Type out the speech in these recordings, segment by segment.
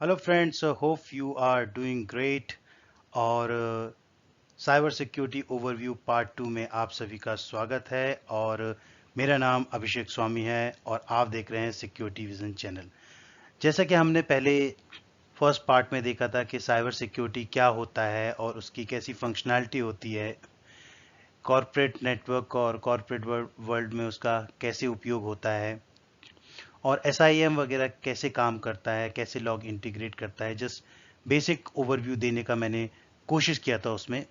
Hello friends, hope you are doing great. और cyber security overview part 2 में आप सभी का स्वागत है। और मेरा नाम अभिषेक स्वामी है और आप देख रहे हैं सिक्योरिटी विजन चैनल। जैसा कि हमने पहले फर्स्ट पार्ट में देखा था कि साइबर सिक्योरिटी क्या होता है और उसकी कैसी फंक्शनैलिटी होती है, कॉरपोरेट नेटवर्क और कॉरपोरेट वर्ल्ड में उसका कैसे उपयोग होता है, और SIEM वगैरह कैसे काम करता है, कैसे लॉग इंटीग्रेट करता है। जस्ट बेसिक ओवरव्यू देने का मैंने कोशिश किया था उसमें।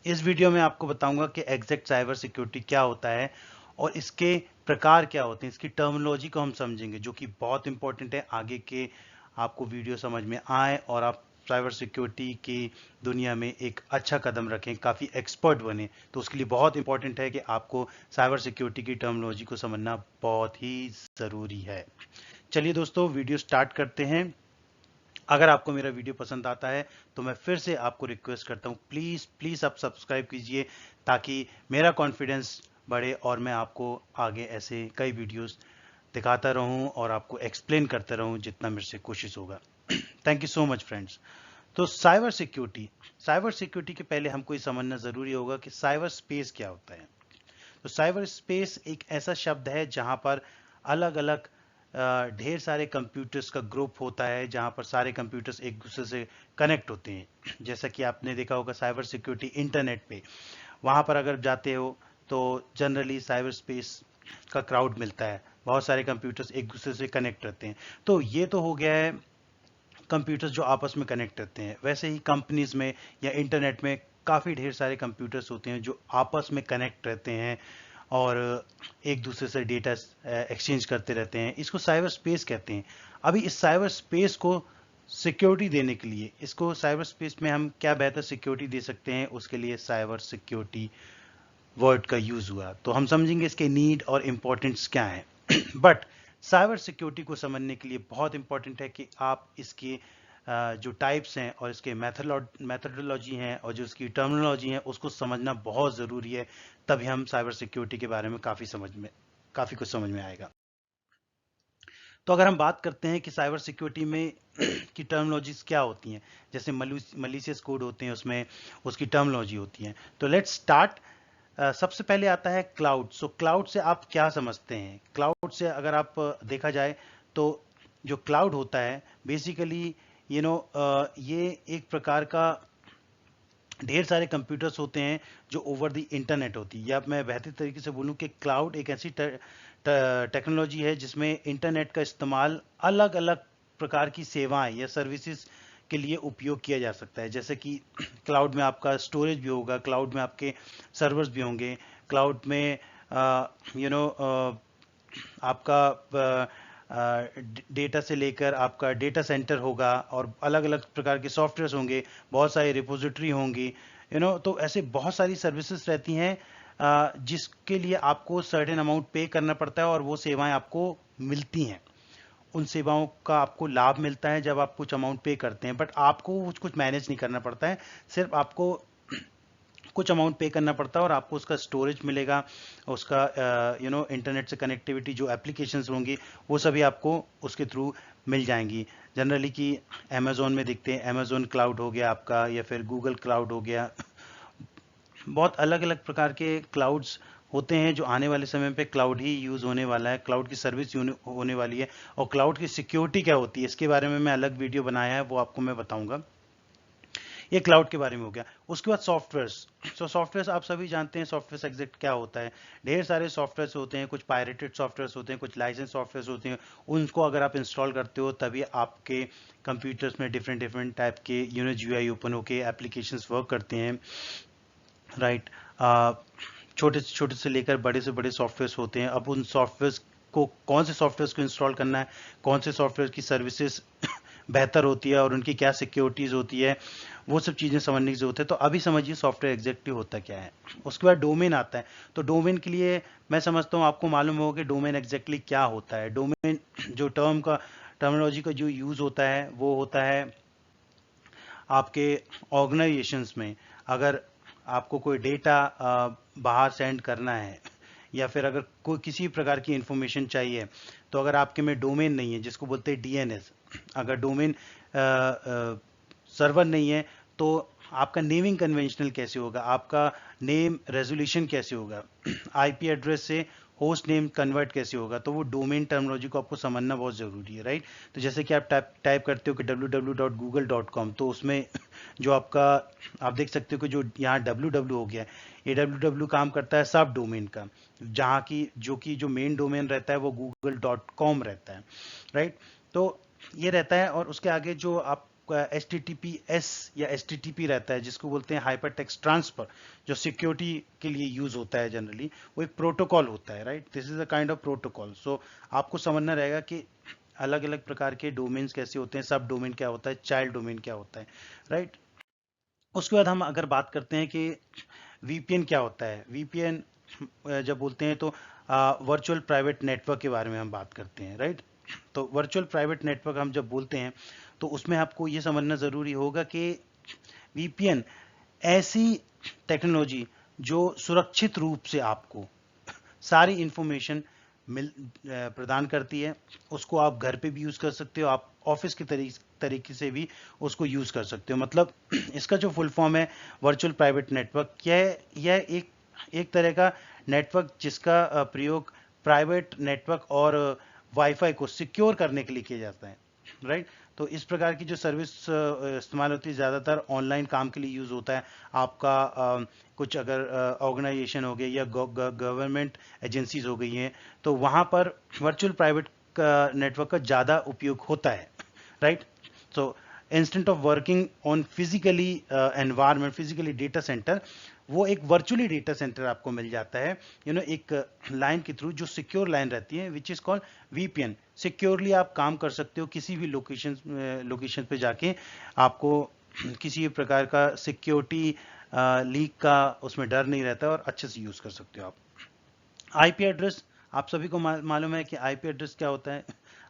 इस वीडियो में आपको बताऊंगा कि एग्जैक्ट साइबर सिक्योरिटी क्या होता है और इसके प्रकार क्या होते हैं। इसकी टर्मिनोलॉजी को हम समझेंगे, जो कि बहुत इंपॉर्टेंट है आगे के आपको वीडियो समझ में आए और आप साइबर सिक्योरिटी की दुनिया में एक अच्छा कदम रखें, काफ़ी एक्सपर्ट बने। तो उसके लिए बहुत इंपॉर्टेंट है कि आपको साइबर सिक्योरिटी की टर्मिनोलॉजी को समझना बहुत ही ज़रूरी है। चलिए दोस्तों, वीडियो स्टार्ट करते हैं। अगर आपको मेरा वीडियो पसंद आता है तो मैं फिर से आपको रिक्वेस्ट करता हूँ, प्लीज़ प्लीज़ आप सब्सक्राइब कीजिए ताकि मेरा कॉन्फिडेंस बढ़े और मैं आपको आगे ऐसे कई वीडियोस दिखाता रहूं और आपको एक्सप्लेन करता रहूं जितना मेरे से कोशिश होगा। Thank you so much friends. तो साइबर सिक्योरिटी के पहले हमको ये समझना ज़रूरी होगा कि साइबर स्पेस क्या होता है। तो साइबर स्पेस एक ऐसा शब्द है जहां पर अलग अलग ढेर सारे कंप्यूटर्स का ग्रुप होता है, जहां पर सारे कंप्यूटर्स एक दूसरे से कनेक्ट होते हैं। जैसा कि आपने देखा होगा साइबर सिक्योरिटी इंटरनेट पे, वहां पर अगर जाते हो तो जनरली साइबर स्पेस का क्राउड मिलता है, बहुत सारे कंप्यूटर्स एक दूसरे से कनेक्ट रहते हैं। तो ये तो हो गया है कंप्यूटर्स जो आपस में कनेक्ट रहते हैं। वैसे ही कंपनीज में या इंटरनेट में काफ़ी ढेर सारे कंप्यूटर्स होते हैं जो आपस में कनेक्ट रहते हैं और एक दूसरे से डेटा एक्सचेंज करते रहते हैं। इसको साइबर स्पेस कहते हैं। अभी इस साइबर स्पेस को सिक्योरिटी देने के लिए, इसको साइबर स्पेस में हम क्या बेहतर सिक्योरिटी दे सकते हैं, उसके लिए साइबर सिक्योरिटी वर्ड का यूज हुआ। तो हम समझेंगे इसके नीड और इम्पोर्टेंस क्या है। बट साइबर सिक्योरिटी को समझने के लिए बहुत इंपॉर्टेंट है कि आप इसके जो टाइप्स हैं और इसके मेथडोलॉजी हैं और जो इसकी टर्मिनोलॉजी है उसको समझना बहुत ज़रूरी है। तभी हम साइबर सिक्योरिटी के बारे में काफ़ी कुछ समझ में आएगा। तो अगर हम बात करते हैं कि साइबर सिक्योरिटी में की टर्मिनोलॉजीज क्या होती हैं, जैसे मलिशियस कोड होते हैं, उसमें उसकी टर्मिनोलॉजी होती है। तो लेट्स स्टार्ट। सबसे पहले आता है क्लाउड। सो क्लाउड से आप क्या समझते हैं? क्लाउड से अगर आप देखा जाए तो जो क्लाउड होता है बेसिकली ये एक प्रकार का ढेर सारे कंप्यूटर्स होते हैं जो ओवर द इंटरनेट होती है। या मैं बेहतर तरीके से बोलूं कि क्लाउड एक ऐसी टेक्नोलॉजी है जिसमें इंटरनेट का इस्तेमाल अलग अलग प्रकार की सेवाएं या सर्विसेज के लिए उपयोग किया जा सकता है। जैसे कि क्लाउड में आपका स्टोरेज भी होगा, क्लाउड में आपके सर्वर्स भी होंगे, क्लाउड में आपका डेटा से लेकर आपका डेटा सेंटर होगा और अलग अलग प्रकार के सॉफ्टवेयर होंगे, बहुत सारी रिपोजिटरी होंगी, तो ऐसे बहुत सारी सर्विसेज रहती हैं जिसके लिए आपको सर्टेन अमाउंट पे करना पड़ता है और वो सेवाएं आपको मिलती हैं। उन सेवाओं का आपको लाभ मिलता है जब आप कुछ अमाउंट पे करते हैं, बट आपको कुछ मैनेज नहीं करना पड़ता है। सिर्फ आपको कुछ अमाउंट पे करना पड़ता है और आपको उसका स्टोरेज मिलेगा, उसका इंटरनेट से कनेक्टिविटी जो एप्लीकेशंस होंगी वो सभी आपको उसके थ्रू मिल जाएंगी। जनरली कि अमेजोन में दिखते हैं, अमेजोन क्लाउड हो गया आपका या फिर गूगल क्लाउड हो गया। बहुत अलग अलग प्रकार के क्लाउड्स होते हैं जो आने वाले समय पे क्लाउड ही यूज होने वाला है, क्लाउड की सर्विस होने वाली है। और क्लाउड की सिक्योरिटी क्या होती है इसके बारे में मैं अलग वीडियो बनाया है, वो आपको मैं बताऊंगा। ये क्लाउड के बारे में हो गया। उसके बाद सॉफ्टवेयर्स। सॉफ्टवेयर्स आप सभी जानते हैं सॉफ्टवेयर एग्जैक्ट क्या होता है। ढेर सारे सॉफ्टवेयर्स होते हैं, कुछ पायरेटेड सॉफ्टवेयर्स होते हैं, कुछ लाइसेंस सॉफ्टवेयर्स होते हैं। उनको अगर आप इंस्टॉल करते हो तभी आपके कंप्यूटर्स में डिफरेंट डिफरेंट टाइप के GUI ओपन होके एप्लीकेशंस वर्क करते हैं, राइट। छोटे से छोटे से लेकर बड़े से बड़े सॉफ्टवेयर्स होते हैं। अब उन सॉफ्टवेयर्स को, कौन से सॉफ्टवेयर्स को इंस्टॉल करना है, कौन से सॉफ्टवेयर की सर्विसेज बेहतर होती है और उनकी क्या सिक्योरिटीज होती है, वो सब चीज़ें समझने की जरूरत है। तो अभी समझिए सॉफ्टवेयर एग्जैक्टली होता क्या है। उसके बाद डोमेन आता है। तो डोमेन के लिए मैं समझता हूँ आपको मालूम होगा कि डोमेन एग्जैक्टली क्या होता है। डोमेन जो टर्मिनोलॉजी का जो यूज़ होता है वो होता है आपके ऑर्गेनाइजेशंस में। अगर आपको कोई डेटा बाहर सेंड करना है या फिर अगर कोई किसी प्रकार की इंफॉर्मेशन चाहिए, तो अगर आपके में डोमेन नहीं है जिसको बोलते हैं DNS, अगर डोमेन सर्वर नहीं है तो आपका नेमिंग कन्वेंशनल कैसे होगा, आपका नेम रेजोल्यूशन कैसे होगा, आईपी एड्रेस से होस्ट नेम कन्वर्ट कैसे होगा, तो वो डोमेन टर्मिनोलॉजी को आपको समझना बहुत ज़रूरी है, राइट। तो जैसे कि आप टाइप करते हो कि www.google.com, तो उसमें जो आपका आप देख सकते हो कि जो यहाँ www हो गया, ये www काम करता है सब डोमेन का, जहाँ की जो मेन डोमेन रहता है वो google.com रहता है, राइट। तो ये रहता है, और उसके आगे जो आप H T T P S या एच टी टी पी रहता है, जिसको बोलते हैं हाइपर टेक्स्ट ट्रांसफर, जो सिक्योरिटी के लिए यूज होता है जनरली, वो एक प्रोटोकॉल होता है, right. This is a kind of protocol. So आपको समझना रहेगा कि अलग अलग प्रकार के डोमेन्स कैसे होते हैं, सब डोमेन क्या होता है, चाइल्ड डोमेन क्या होता है, राइट। उसके बाद हम अगर बात करते हैं कि वीपीएन क्या होता है, वीपीएन जब बोलते हैं तो वर्चुअल प्राइवेट नेटवर्क के बारे में हम बात करते हैं, राइट। तो वर्चुअल प्राइवेट नेटवर्क हम जब बोलते हैं तो उसमें आपको ये समझना ज़रूरी होगा कि वीपीएन ऐसी टेक्नोलॉजी जो सुरक्षित रूप से आपको सारी इंफॉर्मेशन प्रदान करती है, उसको आप घर पे भी यूज़ कर सकते हो, आप ऑफिस के तरीके से भी उसको यूज़ कर सकते हो। मतलब इसका जो फुल फॉर्म है वर्चुअल प्राइवेट नेटवर्क, यह एक तरह का नेटवर्क जिसका प्रयोग प्राइवेट नेटवर्क और वाईफाई को सिक्योर करने के लिए किया जाता है, राइट। तो इस प्रकार की जो सर्विस इस्तेमाल होती है ज़्यादातर ऑनलाइन काम के लिए यूज़ होता है। आपका कुछ अगर ऑर्गेनाइजेशन हो गया या गवर्नमेंट एजेंसीज हो गई हैं, तो वहाँ पर वर्चुअल प्राइवेट नेटवर्क का ज़्यादा उपयोग होता है, right. So instant of working on physically environment, physically data centre, वो एक वर्चुअली डेटा सेंटर आपको मिल जाता है, एक लाइन के थ्रू जो सिक्योर लाइन रहती है, which is called VPN. Securely आप काम कर सकते हो, किसी भी लोकेशन पे जाके आपको किसी भी प्रकार का सिक्योरिटी लीक का उसमें डर नहीं रहता और अच्छे से यूज कर सकते हो आप। आईपी एड्रेस, आप सभी को मालूम है कि आईपी एड्रेस क्या होता है।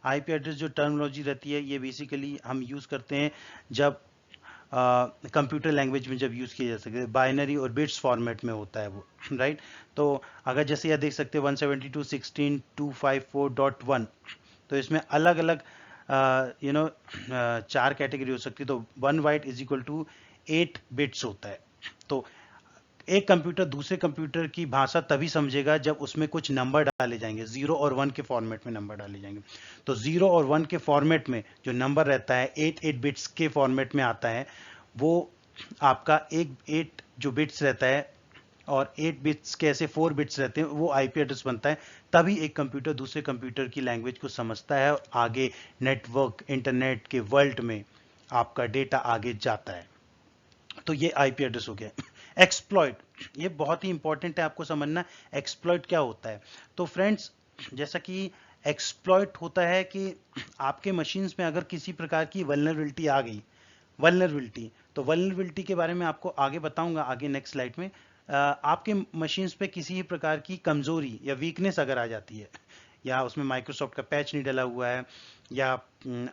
आईपी एड्रेस जो टर्मिनोलॉजी रहती है, ये बेसिकली हम यूज करते हैं जब कंप्यूटर लैंग्वेज में जब यूज किया जा सकता है, बाइनरी और बिट्स फॉर्मेट में होता है वो, राइट। तो अगर जैसे यह देख सकते हैं 172.16.254.1, तो इसमें अलग अलग 4 कैटेगरी हो सकती है। तो 1 byte is equal to 8 bits होता है। तो एक कंप्यूटर दूसरे कंप्यूटर की भाषा तभी समझेगा जब उसमें कुछ नंबर डाले जाएंगे, 0 और 1 के फॉर्मेट में नंबर डाले जाएंगे। तो 0 और 1 के फॉर्मेट में जो नंबर रहता है 8 बिट्स के फॉर्मेट में आता है, वो आपका एक 8 जो बिट्स रहता है, और 8 बिट्स के ऐसे 4 बिट्स रहते हैं, वो आईपी एड्रेस बनता है। तभी एक कंप्यूटर दूसरे कंप्यूटर की लैंग्वेज को समझता है और आगे नेटवर्क इंटरनेट के वर्ल्ड में आपका डेटा आगे जाता है। तो ये आईपी एड्रेस हो गया। एक्सप्लॉइट, ये बहुत ही इंपॉर्टेंट है आपको समझना, एक्सप्लॉइट क्या होता है। तो फ्रेंड्स, जैसा कि एक्सप्लॉइट होता है कि आपके मशीन्स में अगर किसी प्रकार की वल्नरेबिलिटी आ गई, वल्नरेबिलिटी, तो वल्नरेबिलिटी के बारे में आपको आगे बताऊंगा, आगे नेक्स्ट स्लाइड में। आपके मशीन्स पे किसी भी प्रकार की कमजोरी या वीकनेस अगर आ जाती है, या उसमें माइक्रोसॉफ्ट का पैच नहीं डला हुआ है, या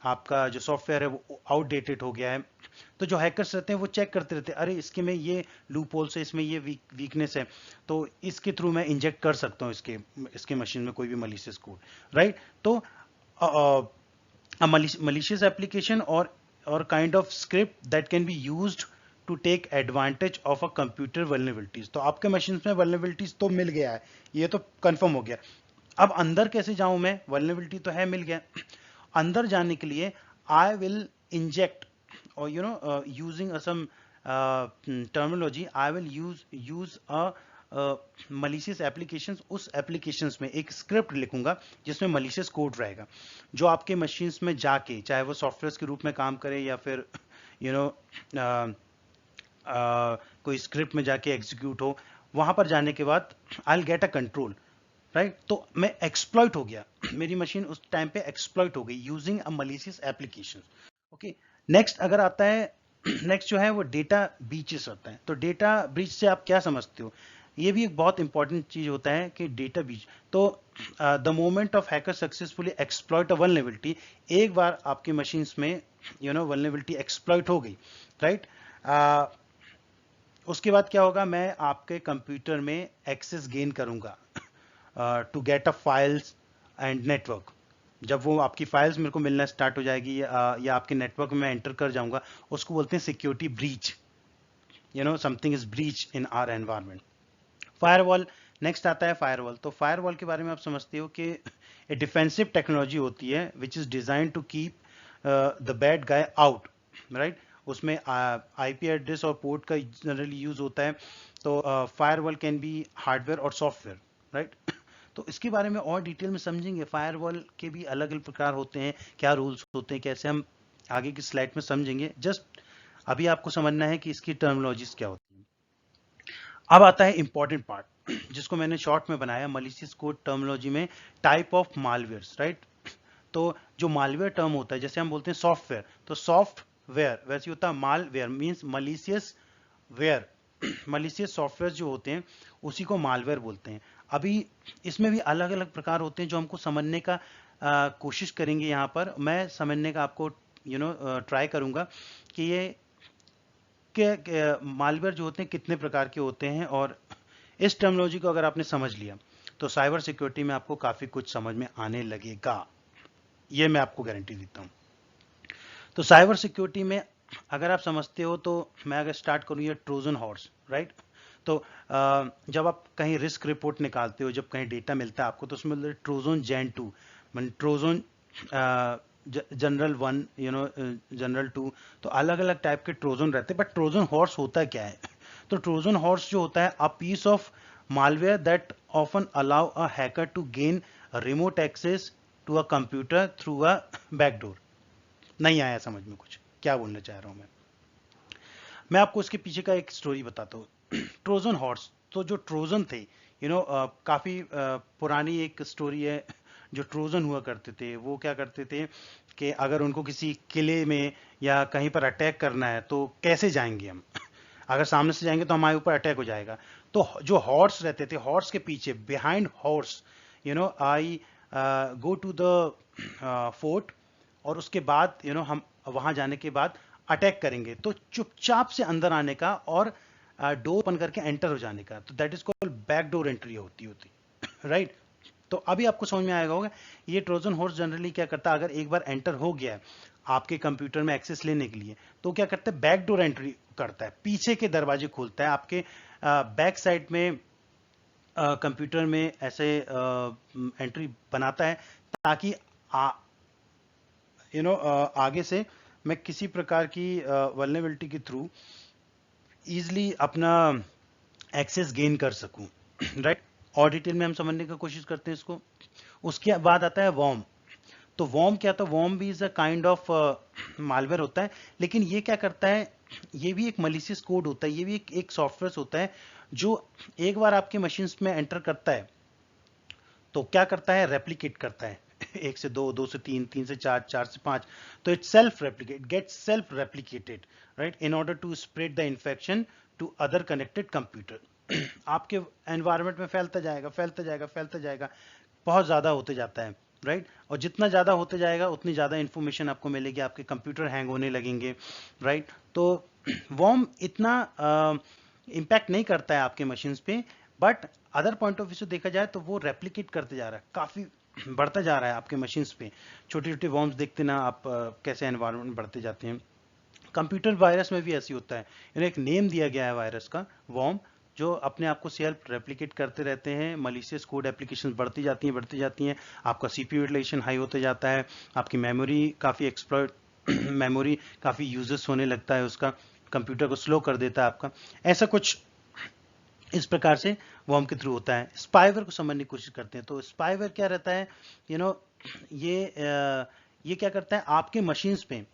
आपका जो सॉफ्टवेयर है वो आउटडेटेड हो गया है, तो जो हैकर्स रहते हैं वो चेक करते रहते हैं, अरे इसके में ये लूप होल्स है, इसमें ये वीकनेस है, तो इसके थ्रू मैं इंजेक्ट कर सकता हूँ इसके मशीन में कोई भी मलिशियस कोड, राइट। तो malicious application or kind of script that can be used to take advantage of a computer vulnerabilities। तो आपके मशीन में vulnerabilities तो मिल गया है, ये तो कंफर्म हो गया। अब अंदर कैसे जाऊं मैं, vulnerability तो है, मिल गया। अंदर जाने के लिए I will inject, or using some terminology, I will use a malicious applications। उस एप्लीकेशंस में एक स्क्रिप्ट लिखूंगा जिसमें malicious कोड रहेगा, जो आपके मशीन्स में जाके, चाहे वो सॉफ्टवेयर के रूप में काम करे या फिर यू नो कोई स्क्रिप्ट में जाके एग्जीक्यूट हो, वहां पर जाने के बाद I will get a control, right. तो मैं एक्सप्लॉइट हो गया, मेरी मशीन उस टाइम पे एक्सप्लॉइट हो गई using a malicious application. Okay, next अगर आता है, नेक्स्ट जो है वो डेटा ब्रीचेस होता है। तो डेटा ब्रीच से आप क्या समझते हो, ये भी एक बहुत इंपॉर्टेंट चीज होता है कि डेटा ब्रीच। तो the moment of hacker successfully exploit a vulnerability, एक बार आपकी मशीन्स में वल्नरेबिलिटी एक्सप्लॉइट हो गई, राइट। उसके बाद क्या होगा, मैं आपके कंप्यूटर में एक्सेस गेन करूंगा to get a files and network. जब वो आपकी फाइल्स मेरे को मिलना स्टार्ट हो जाएगी या आपके नेटवर्क में मैं एंटर कर जाऊंगा, उसको बोलते हैं security breach. Something is breach in our environment. Firewall, next आता है फायरवॉल। तो फायरवॉल के बारे में आप समझते हो कि एक डिफेंसिव टेक्नोलॉजी होती है which is design to keep the bad guy out, right. उसमें आईपी एड्रेस और पोर्ट का जनरली यूज होता है। तो फायरवॉल कैन बी हार्डवेयर और सॉफ्टवेयर, राइट। तो इसके बारे में और डिटेल में समझेंगे, फायरवॉल के भी अलग अलग प्रकार होते हैं, क्या रूल्स होते हैं, कैसे हम आगे की स्लाइड में समझेंगे। जस्ट अभी आपको समझना है कि इसकी टर्मिनोलॉजीज क्या होती है। अब आता है इंपॉर्टेंट पार्ट जिसको मैंने शॉर्ट में बनाया मलिशियस कोड टर्मिनोलॉजी में, टाइप ऑफ मालवेयर्स, राइट। तो जो मालवेयर टर्म होता है, जैसे हम बोलते हैं सॉफ्टवेयर, तो सॉफ्टवेयर वैसे होता है malware means malicious ware. Malicious software जो होते हैं उसी को मालवेयर बोलते हैं। अभी इसमें भी अलग अलग प्रकार होते हैं जो हमको समझने का कोशिश करेंगे। यहाँ पर मैं समझने का आपको ट्राई करूंगा कि ये मालवेयर जो होते हैं कितने प्रकार के होते हैं, और इस टर्मिनोलॉजी को अगर आपने समझ लिया तो साइबर सिक्योरिटी में आपको काफी कुछ समझ में आने लगेगा, ये मैं आपको गारंटी देता हूं। तो साइबर सिक्योरिटी में अगर आप समझते हो, तो मैं अगर स्टार्ट करूं ये ट्रोजन हॉर्स, राइट। तो जब आप कहीं रिस्क रिपोर्ट निकालते हो, जब कहीं डेटा मिलता है आपको, तो उसमें ट्रोजन जैन 2, मान ट्रोजन जनरल 1, जनरल 2, तो अलग अलग टाइप के ट्रोजन रहते हैं। बट ट्रोजन हॉर्स होता क्या है? तो ट्रोजन हॉर्स जो होता है, a piece of malware that often allow a hacker to gain remote access to a computer through a backdoor। नहीं आया समझ में कुछ क्या बोलना चाह रहा हूं मैं आपको इसके पीछे का एक स्टोरी बताता हूँ। ट्रोजन हॉर्स, तो जो ट्रोजन थे, काफी पुरानी एक स्टोरी है। जो ट्रोजन हुआ करते थे वो क्या करते थे कि अगर उनको किसी किले में या कहीं पर अटैक करना है तो कैसे जाएंगे हम? अगर सामने से जाएंगे तो हमारे ऊपर अटैक हो जाएगा। तो जो हॉर्स रहते थे, हॉर्स के पीछे behind horse, I go to the fort, और उसके बाद हम वहां जाने के बाद अटैक करेंगे। तो चुपचाप से अंदर आने का और डोर ओपन करके एंटर हो जाने का, तो that is called back door entry होती राइट। तो अभी आपको समझ में आएगा होगा ये ट्रोजन हॉर्स जनरली क्या करता है, अगर एक बार एंटर हो गया है आपके कंप्यूटर में एक्सेस लेने के लिए, तो क्या करता है, बैक डोर एंट्री करता है, पीछे के दरवाजे खोलता है आपके बैक साइड में कंप्यूटर में ऐसे एंट्री बनाता है, ताकि आगे से मैं किसी प्रकार की वल्नरेबिलिटी के थ्रू इजिली अपना एक्सेस गेन कर सकूं। राइट। और डिटेल में हम समझने की कोशिश करते हैं इसको। उसके बाद आता है वॉर्म। तो वॉर्म क्या था? वॉर्म भी is a kind of malware होता है, लेकिन ये क्या करता है, ये भी एक मलिशियस कोड होता है, ये भी एक सॉफ्टवेयर होता है जो एक बार आपके मशीन में एंटर करता है तो क्या करता है, रेप्लिकेट करता है। एक से दो, दो से तीन, तीन से चार, चार से पांच, तो itself replicate, get self replicated, right, in order to spread the infection to other connected computer. आपके एनवायरनमेंट में फैलता जाएगा, फैलता जाएगा, फैलता जाएगा, बहुत ज्यादा होते जाता है, राइट। और जितना ज्यादा होते जाएगा उतनी ज्यादा इंफॉर्मेशन आपको मिलेगी, आपके कंप्यूटर हैंग होने लगेंगे, राइट। तो वॉर्म इतना इम्पैक्ट नहीं करता है आपके मशीन्स पे, but other point of view से देखा जाए तो वो रेप्लिकेट करते जा रहा है, काफी बढ़ता जा रहा है आपके मशीन्स पे। छोटे छोटे वॉर्म्स देखते ना आप, कैसे एनवायरनमेंट बढ़ते जाते हैं। कंप्यूटर वायरस में भी ऐसी होता है, इन्हें एक नेम दिया गया है वायरस का, वॉर्म, जो अपने आप को सेल्फ रेप्लिकेट करते रहते हैं। मलिशियस कोड एप्लीकेशन बढ़ती जाती हैं, बढ़ती जाती हैं, आपका सीपीयू यूटिलाइजेशन हाई होते जाता है, आपकी मेमोरी काफ़ी एक्सप्लॉइट मेमोरी काफ़ी यूजेस होने लगता है उसका, कंप्यूटर को स्लो कर देता है आपका। ऐसा कुछ इस प्रकार से वॉर्म के थ्रू होता है। स्पाईवेयर को समझने की कोशिश करते हैं। तो स्पाईवेयर क्या रहता है, यू नो ये क्या करता है, आपके मशीन्स पे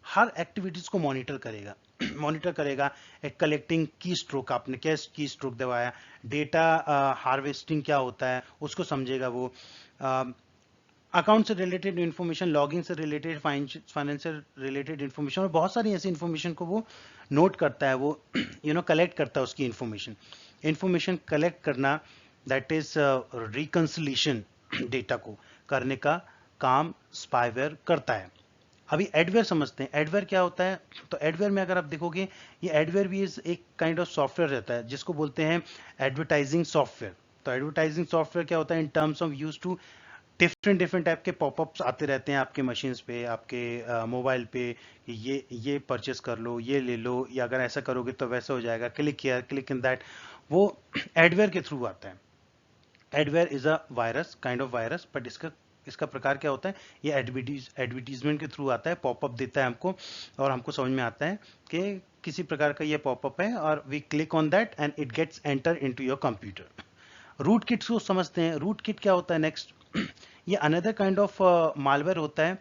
हर एक्टिविटीज को मॉनिटर करेगा। मॉनिटर करेगा, एक कलेक्टिंग की स्ट्रोक, आपने क्या की स्ट्रोक दबाया, डेटा हार्वेस्टिंग क्या होता है उसको समझेगा वो, अकाउंट से रिलेटेड इन्फॉर्मेशन, लॉगिंग से रिलेटेड, फाइनेंशियल रिलेटेड इन्फॉर्मेशन, और बहुत सारी ऐसी इन्फॉर्मेशन को वो नोट करता है, वो कलेक्ट करता है उसकी इन्फॉर्मेशन कलेक्ट करना, दैट इज रिकंसिलिएशन, डेटा को करने का काम स्पाईवेयर करता है। अभी एडवेयर समझते हैं। एडवेयर क्या होता है? तो एडवेयर में अगर आप देखोगे, ये एडवेयर भी इज एक काइंड ऑफ सॉफ्टवेयर रहता है जिसको बोलते हैं एडवर्टाइजिंग सॉफ्टवेयर। तो एडवर्टाइजिंग सॉफ्टवेयर क्या होता है, in terms of use to different different type के पॉपअप्स आते रहते हैं आपके मशीन्स पे, आपके मोबाइल पे, कि ये परचेस कर लो, ये ले लो, या अगर ऐसा करोगे तो वैसा हो जाएगा, click here, click in that. वो एडवेयर के थ्रू आता है। Adware is a virus, kind of virus, but इसका इसका प्रकार क्या होता है, ये एडवर्टीजमेंट के थ्रू आता है, पॉपअप देता है हमको, और हमको समझ में आता है कि किसी प्रकार का ये पॉपअप है, और we click on that and it gets enter into your computer. Rootkit को समझते हैं। रूट किट क्या होता है नेक्स्ट? ये अनदर काइंड ऑफ मालवेयर होता है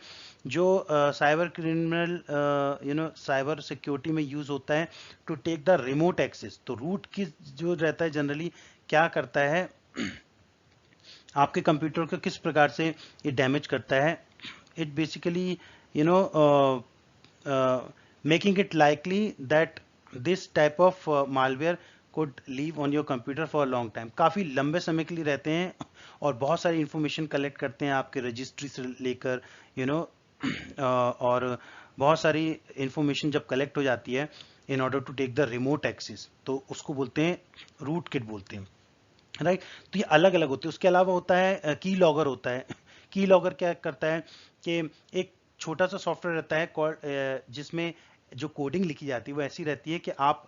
जो साइबर क्रिमिनल साइबर सिक्योरिटी में यूज होता है to take the remote access. तो रूट किट जो रहता है जनरली क्या करता है, आपके कंप्यूटर को किस प्रकार से ये डैमेज करता है। It basically you know making it likely that this type of malware could live on your computer for a long time। काफ़ी लंबे समय के लिए रहते हैं और बहुत सारी इंफॉर्मेशन कलेक्ट करते हैं आपके रजिस्ट्री से लेकर और बहुत सारी इंफॉर्मेशन जब कलेक्ट हो जाती है in order to take the remote access, तो उसको बोलते हैं रूट किट बोलते हैं, राइट। तो ये अलग अलग होते हैं। उसके अलावा होता है की लॉगर होता है। की लॉगर क्या करता है कि एक छोटा सा सॉफ्टवेयर रहता है जिसमें जो कोडिंग लिखी जाती है वो ऐसी रहती है कि आप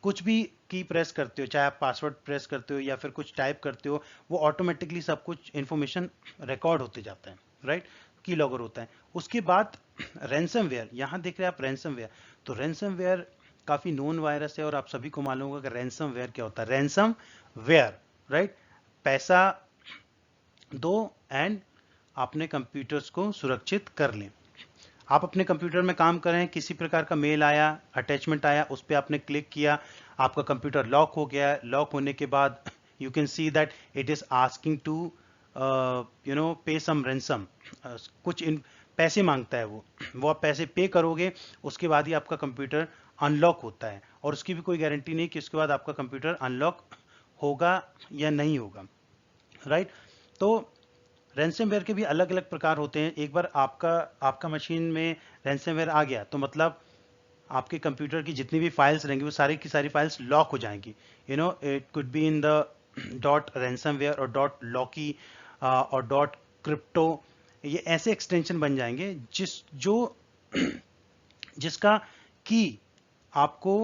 कुछ भी की प्रेस करते हो, चाहे आप पासवर्ड प्रेस करते हो या फिर कुछ टाइप करते हो, वो ऑटोमेटिकली सब कुछ इंफॉर्मेशन रिकॉर्ड होते जाता है, राइट। की लॉगर होता है। उसके बाद रैंसमवेयर, यहाँ देख रहे हैं आप रैंसमवेयर। तो रैंसमवेयर काफी नोन वायरस है और आप सभी को मालूम होगा कि रैंसमवेयर क्या होता है। रैंसमवेयर, राइट, पैसा दो एंड अपने कंप्यूटर्स को सुरक्षित कर लें। आप अपने कंप्यूटर में काम कर रहे हैं, किसी प्रकार का मेल आया, अटैचमेंट आया, उस पर आपने क्लिक किया, आपका कंप्यूटर लॉक हो गया। लॉक होने के बाद you can see that it is asking to pay some ransom, कुछ इन पैसे मांगता है वो आप पैसे पे करोगे, उसके बाद ही आपका कंप्यूटर अनलॉक होता है, और उसकी भी कोई गारंटी नहीं कि उसके बाद आपका कंप्यूटर अनलॉक होगा या नहीं होगा, राइट। तो रैंसमवेयर के भी अलग अलग प्रकार होते हैं। एक बार आपका आपका मशीन में रैंसमवेयर आ गया तो मतलब आपके कंप्यूटर की जितनी भी फाइल्स रहेंगी वो सारी की सारी फाइल्स लॉक हो जाएंगी। It could be in the dot ransomware और डॉट लॉकी और डॉट क्रिप्टो, ये ऐसे एक्सटेंशन बन जाएंगे जिसका की आपको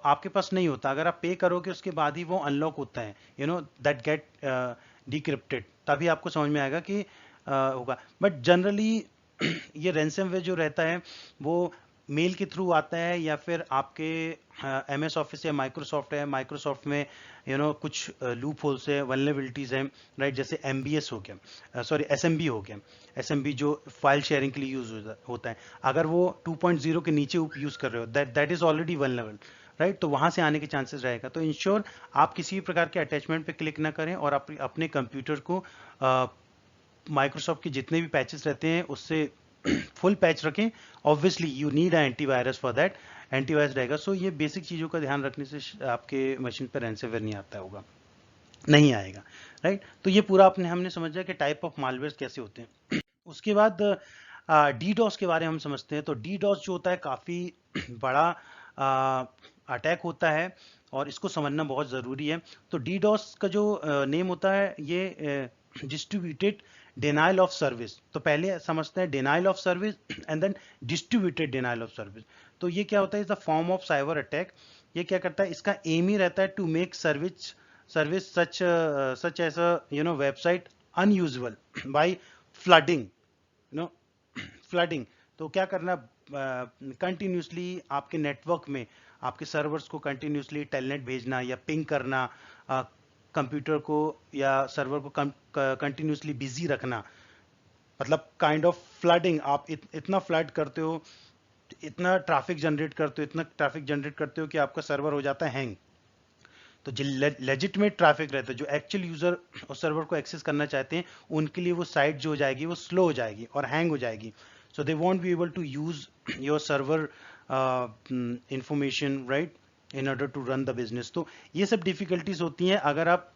आपके पास नहीं होता। अगर आप पे करोगे उसके बाद ही वो अनलॉक होता है, दैट गेट डिक्रिप्टेड, तभी आपको समझ में आएगा कि होगा। बट जनरली ये रैंसमवेयर जो रहता है वो मेल के थ्रू आता है, या फिर आपके MS ऑफिस या माइक्रोसॉफ्ट है, माइक्रोसॉफ्ट में कुछ लूप होल्स है, वल्नरेबिलिटीज हैं, राइट। जैसे MBS हो गया, सॉरी SMB हो गया। SMB जो फाइल शेयरिंग के लिए यूज होता है, अगर वो 2.0 के नीचे यूज कर रहे हो, that is already vulnerable, right. तो वहां से आने के चांसेस रहेगा। तो इंश्योर आप किसी भी प्रकार के अटैचमेंट पे क्लिक ना करें, और अपने कंप्यूटर को माइक्रोसॉफ्ट के जितने भी पैचेस रहते हैं उससे फुल पैच रखें। Obviously you need antivirus for that, antivirus रहेगा। सो ये बेसिक चीज़ों का ध्यान रखने से आपके मशीन पर रैंसमवेयर नहीं आता होगा, नहीं आएगा, राइट। तो ये पूरा हमने समझा कि टाइप ऑफ मालवेयर कैसे होते हैं। उसके बाद डीडॉस के बारे में हम समझते हैं। तो डीडॉस जो होता है काफ़ी बड़ा अटैक होता है और इसको समझना बहुत ज़रूरी है। तो डीडॉस का जो नेम होता है ये डिस्ट्रीब्यूटेड डिनाइल ऑफ सर्विस। तो पहले समझते हैं denial of service and then distributed denial of service. तो ये क्या होता है, is the form of cyber attack. ये क्या करता है, इसका एम ही रहता है to make service such as website unusable by flooding, no flooding. तो क्या करना, कंटिन्यूसली आपके नेटवर्क में आपके सर्वर्स को कंटिन्यूसली टेलनेट भेजना या पिंग करना, कंप्यूटर को या सर्वर को कंटिन्यूसली बिजी रखना, मतलब काइंड ऑफ फ्लडिंग। आप इतना फ्लड करते हो, इतना ट्रैफिक जनरेट करते हो, इतना ट्रैफिक जनरेट करते हो कि आपका सर्वर हो जाता है हैंग। तो जो लेजिटमेट ट्रैफिक रहता है, जो एक्चुअल यूजर उस सर्वर को एक्सेस करना चाहते हैं, उनके लिए वो साइट जो हो जाएगी वो स्लो हो जाएगी और हैंग हो जाएगी। So they won't be able to use your server information, right, in order to run the business. तो ये सब डिफिकल्टीज होती हैं अगर आप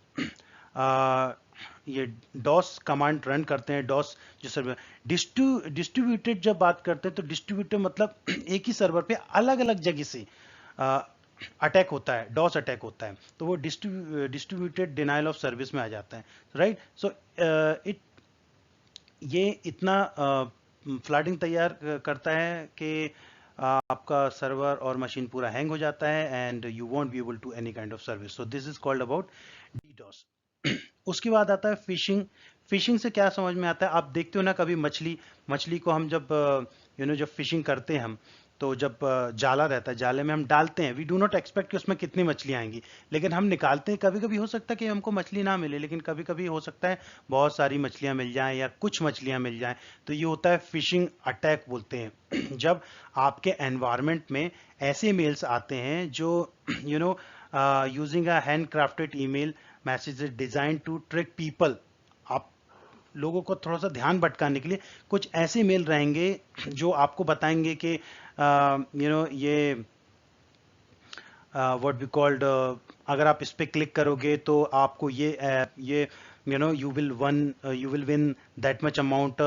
ये डॉस कमांड रन करते हैं। डॉस जो सर्वर डिस्ट्रीब्यूटेड जब बात करते हैं तो डिस्ट्रीब्यूटेड मतलब एक ही सर्वर पे अलग अलग जगह से अटैक होता है, डॉस अटैक होता है, तो वो डिस्ट्रीब्यूटेड डिनाइल ऑफ सर्विस में आ जाता है, राइट। सो इट ये इतना फ्लडिंग तैयार करता है कि आपका सर्वर और मशीन पूरा हैंग हो जाता है and you won't be able to any kind of service. So this is called about DDoS. उसके बाद आता है फिशिंग। फिशिंग से क्या समझ में आता है, आप देखते हो ना कभी मछली मछली को हम जब जब फिशिंग करते हैं हम, तो जब जाला रहता है, जाले में हम डालते हैं, वी डू नॉट एक्सपेक्ट कि उसमें कितनी मछलियां आएंगी, लेकिन हम निकालते हैं। कभी कभी हो सकता है कि हमको मछली ना मिले, लेकिन कभी कभी हो सकता है बहुत सारी मछलियां मिल जाएं या कुछ मछलियां मिल जाएं। तो ये होता है फिशिंग अटैक बोलते हैं। जब आपके एनवायरनमेंट में ऐसे मेल्स आते हैं जो using a hand crafted email message design to trick people, आप लोगों को थोड़ा सा ध्यान भटकाने के लिए कुछ ऐसे मेल रहेंगे जो आपको बताएंगे कि ये व्हाट बी कॉल्ड, अगर आप इस पे क्लिक करोगे तो आपको ये you will win that much amount,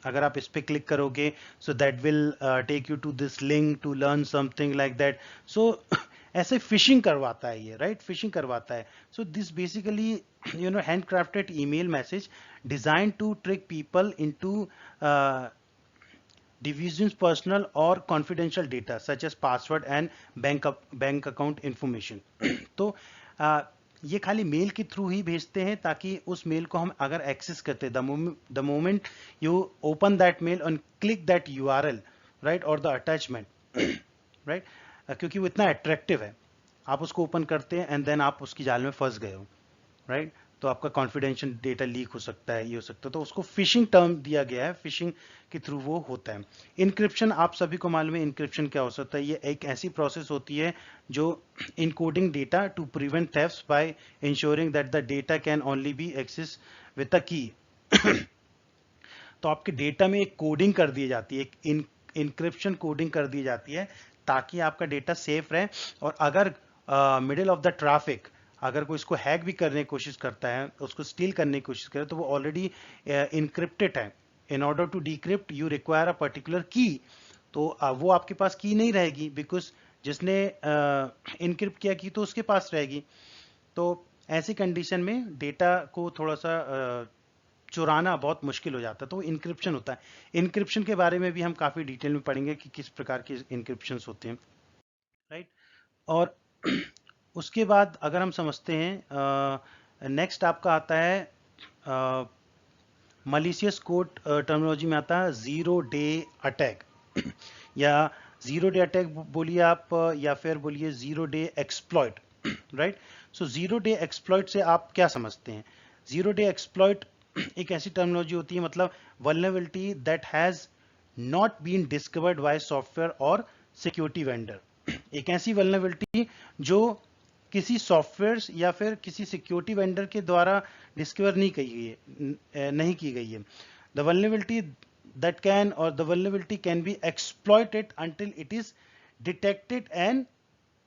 अगर आप इस पे क्लिक करोगे so that will take you to this link to learn something like that. So ऐसे फिशिंग करवाता है ये, राइट, फिशिंग करवाता है। So this basically hand crafted email message design to trick people into divisions personal or confidential data such as password and bank account information. तो ये खाली mail के थ्रू ही भेजते हैं, ताकि उस मेल को हम अगर एक्सेस करते हैं, the moment you open that male and click that URL, right, और द अटैचमेंट, राइट, क्योंकि वो इतना अट्रैक्टिव है, आप उसको ओपन करते हैं एंड देन आप उसकी जाल में फंस गए हो, राइट। तो आपका कॉन्फिडेंशियल डेटा लीक हो सकता है, ये हो सकता है, तो उसको फिशिंग टर्म दिया गया है, फिशिंग के थ्रू वो होता है। इनक्रिप्शन, आप सभी को मालूम है इनक्रिप्शन क्या हो सकता है। ये एक ऐसी प्रोसेस होती है जो encoding data to prevent thefts by ensuring that the data can only be access with a key. तो आपके डेटा में एक कोडिंग कर दी जाती है, एक इनक्रिप्शन कोडिंग कर दी जाती है, ताकि आपका डेटा सेफ रहे। और अगर मिडिल ऑफ द ट्रैफिक अगर कोई इसको हैक भी करने की कोशिश करता है, उसको स्टील करने की कोशिश करे, तो वो ऑलरेडी इनक्रिप्टेड है। In order to decrypt you require a particular key. तो वो आपके पास की नहीं रहेगी, बिकॉज जिसने इनक्रिप्ट किया की तो उसके पास रहेगी। तो ऐसी कंडीशन में डेटा को थोड़ा सा चुराना बहुत मुश्किल हो जाता है, तो वो इंक्रिप्शन होता है। इंक्रिप्शन के बारे में भी हम काफी डिटेल में पढ़ेंगे कि किस प्रकार के इंक्रिप्शन होते हैं, राइट। और उसके बाद अगर हम समझते हैं, नेक्स्ट आपका आता है मलिशियस कोड, टर्मिनोलॉजी में आता है जीरो डे अटैक या जीरो डे अटैक बोलिए आप, या फिर बोलिए zero day exploit, right. So zero day exploit से आप क्या समझते हैं? जीरो डे एक्सप्लॉइट एक ऐसी टर्मिनोलॉजी होती है, मतलब vulnerability that has not been discovered by software और सिक्योरिटी वेंडर। एक ऐसी वल्नरेबिलिटी जो किसी सॉफ्टवेयर या फिर किसी सिक्योरिटी वेंडर के द्वारा डिस्कवर नहीं की गई है, नहीं की गई है। The vulnerability that can or the vulnerability can be exploited until it is detected and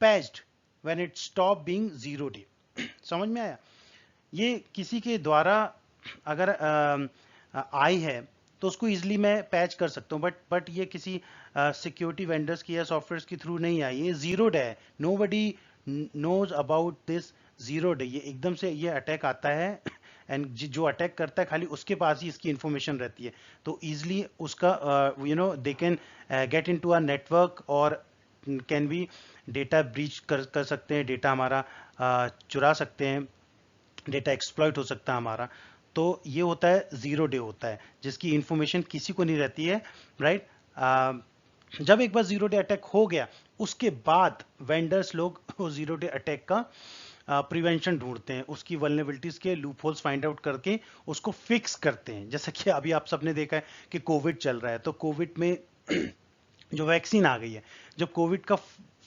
patched when it stop being zero day। समझ में आया? ये किसी के द्वारा अगर आई है तो उसको इजिली मैं पैच कर सकता हूँ, बट ये किसी सिक्योरिटी वेंडर्स की या सॉफ्टवेयर के थ्रू नहीं आई, ये जीरो डे है। Nobody knows about this zero day. ये एकदम से ये अटैक आता है एंड जो अटैक करता है खाली उसके पास ही इसकी इंफॉर्मेशन रहती है, तो इजिली उसका they can get into a network और कैन बी डेटा ब्रीच कर सकते हैं, डेटा हमारा चुरा सकते हैं, डेटा एक्सप्लॉइट हो सकता है हमारा। तो ये होता है जीरो डे होता है, जिसकी इंफॉर्मेशन किसी को नहीं रहती है, राइट। जब एक बार जीरो डे अटैक हो गया, उसके बाद वेंडर्स लोग वो जीरो डे अटैक का प्रिवेंशन ढूंढते हैं, उसकी वल्नरेबिलिटीज के लूप होल्स फाइंड आउट करके उसको फिक्स करते हैं। जैसा कि अभी आप सबने देखा है कि कोविड चल रहा है, तो कोविड में जो वैक्सीन आ गई है, जब कोविड का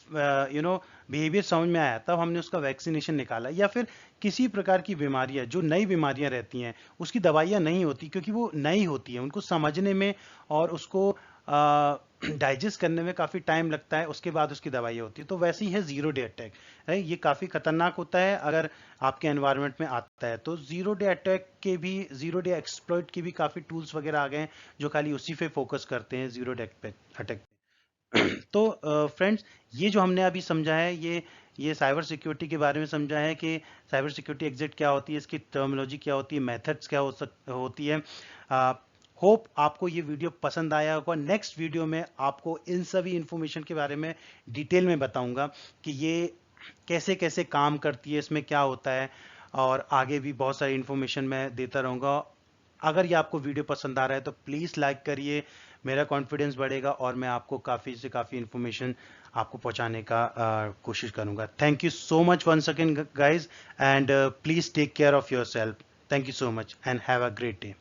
बिहेवियर समझ में आया, तब हमने उसका वैक्सीनेशन निकाला। या फिर किसी प्रकार की बीमारियां, जो नई बीमारियां रहती हैं, उसकी दवाइयां नहीं होती, क्योंकि वो नई होती है, उनको समझने में और उसको डाइजेस्ट करने में काफी टाइम लगता है, उसके बाद उसकी दवाइयां होती है। तो वैसे ही है जीरो डे अटैक, है ये काफी खतरनाक होता है अगर आपके एनवायरनमेंट में आता है। तो जीरो डे अटैक के भी, जीरो डे एक्सप्लॉइट के भी काफी टूल्स वगैरह आ गए हैं जो खाली उसी पे फोकस करते हैं, जीरो डे अटैक। तो फ्रेंड्स, ये जो हमने अभी समझा है, ये साइबर सिक्योरिटी के बारे में समझा है कि साइबर सिक्योरिटी एग्जैक्ट क्या होती है, इसकी टर्मिनोलॉजी क्या होती है, मेथड्स क्या होती है। होप आपको ये वीडियो पसंद आया होगा। नेक्स्ट वीडियो में आपको इन सभी इंफॉर्मेशन के बारे में डिटेल में बताऊंगा कि ये कैसे कैसे काम करती है, इसमें क्या होता है, और आगे भी बहुत सारी इंफॉर्मेशन मैं देता रहूंगा। अगर ये आपको वीडियो पसंद आ रहा है तो प्लीज़ लाइक करिए, मेरा कॉन्फिडेंस बढ़ेगा और मैं आपको काफ़ी से काफ़ी इंफॉर्मेशन आपको पहुंचाने का कोशिश करूंगा। Thank you so much once again guys, and please take care of yourself. Thank you so much and have a great day.